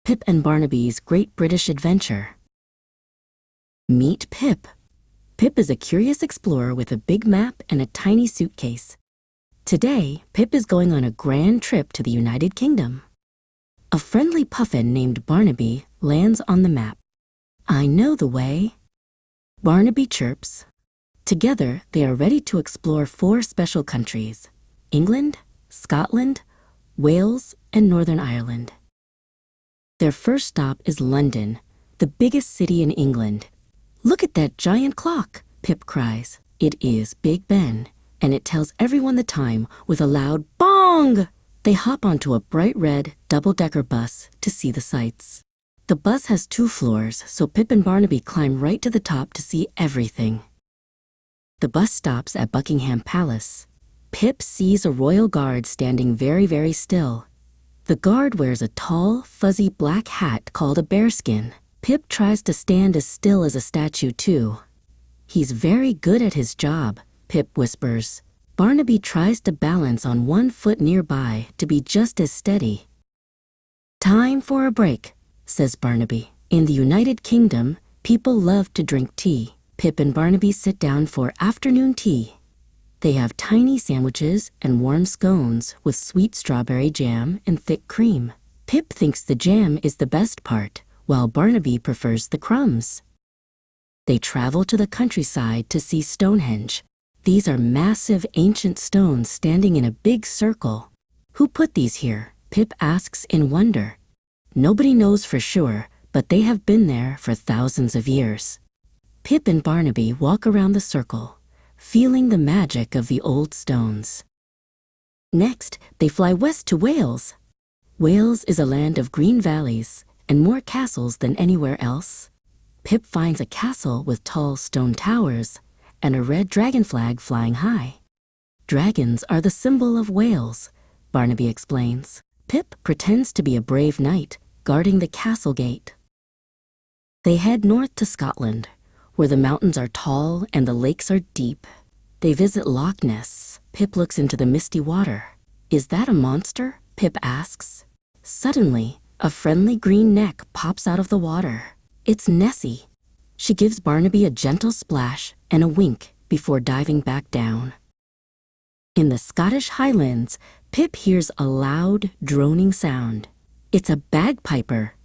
Pip and Barnaby's Great British Adventure. Meet Pip. Pip is a curious explorer with a big map and a tiny suitcase. Today, Pip is going on a grand trip to the United Kingdom. A friendly puffin named Barnaby lands on the map. "I know the way," Barnaby chirps. Together, they are ready to explore 4 special countries: England, Scotland, Wales, and Northern Ireland. Their first stop is London, the biggest city in England. "Look at that giant clock," Pip cries. It is Big Ben, and it tells everyone the time with a loud BONG! They hop onto a bright red double-decker bus to see the sights. The bus has 2 floors, so Pip and Barnaby climb right to the top to see everything. The bus stops at Buckingham Palace. Pip sees a royal guard standing very still. The guard wears a tall, fuzzy black hat called a bearskin. Pip tries to stand as still as a statue too. "He's very good at his job," Pip whispers. Barnaby tries to balance on 1 foot nearby to be just as steady. "Time for a break," says Barnaby. "In the United Kingdom, people love to drink tea." Pip and Barnaby sit down for afternoon tea. They have tiny sandwiches and warm scones with sweet strawberry jam and thick cream. Pip thinks the jam is the best part, while Barnaby prefers the crumbs. They travel to the countryside to see Stonehenge. These are massive ancient stones standing in a big circle. "Who put these here?" Pip asks in wonder. Nobody knows for sure, but they have been there for thousands of years. Pip and Barnaby walk around the circle, feeling the magic of the old stones. Next, they fly west to Wales. Wales is a land of green valleys and more castles than anywhere else. Pip finds a castle with tall stone towers and a red dragon flag flying high. "Dragons are the symbol of Wales," Barnaby explains. Pip pretends to be a brave knight guarding the castle gate. They head north to Scotland, where the mountains are tall and the lakes are deep. They visit Loch Ness. Pip looks into the misty water. "Is that a monster?" Pip asks. Suddenly, a friendly green neck pops out of the water. It's Nessie. She gives Barnaby a gentle splash and a wink before diving back down. In the Scottish Highlands, Pip hears a loud, droning sound. It's a bagpiper.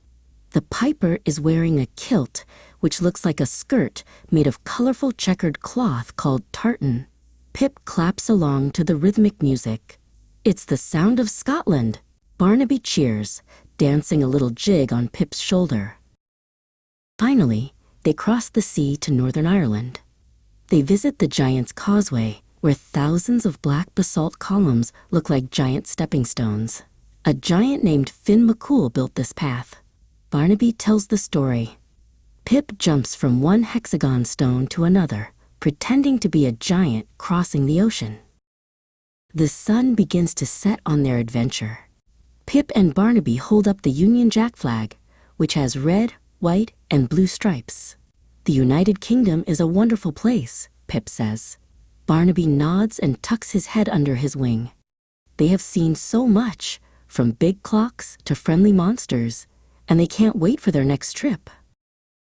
The piper is wearing a kilt, which looks like a skirt made of colorful checkered cloth called tartan. Pip claps along to the rhythmic music. It's the sound of Scotland. Barnaby cheers, dancing a little jig on Pip's shoulder. Finally, they cross the sea to Northern Ireland. They visit the Giant's Causeway, where thousands of black basalt columns look like giant stepping stones. A giant named Finn McCool built this path. Barnaby tells the story. Pip jumps from one hexagon stone to another, pretending to be a giant crossing the ocean. The sun begins to set on their adventure. Pip and Barnaby hold up the Union Jack flag, which has red, white, and blue stripes. "The United Kingdom is a wonderful place," Pip says. Barnaby nods and tucks his head under his wing. They have seen so much, from big clocks to friendly monsters, and they can't wait for their next trip.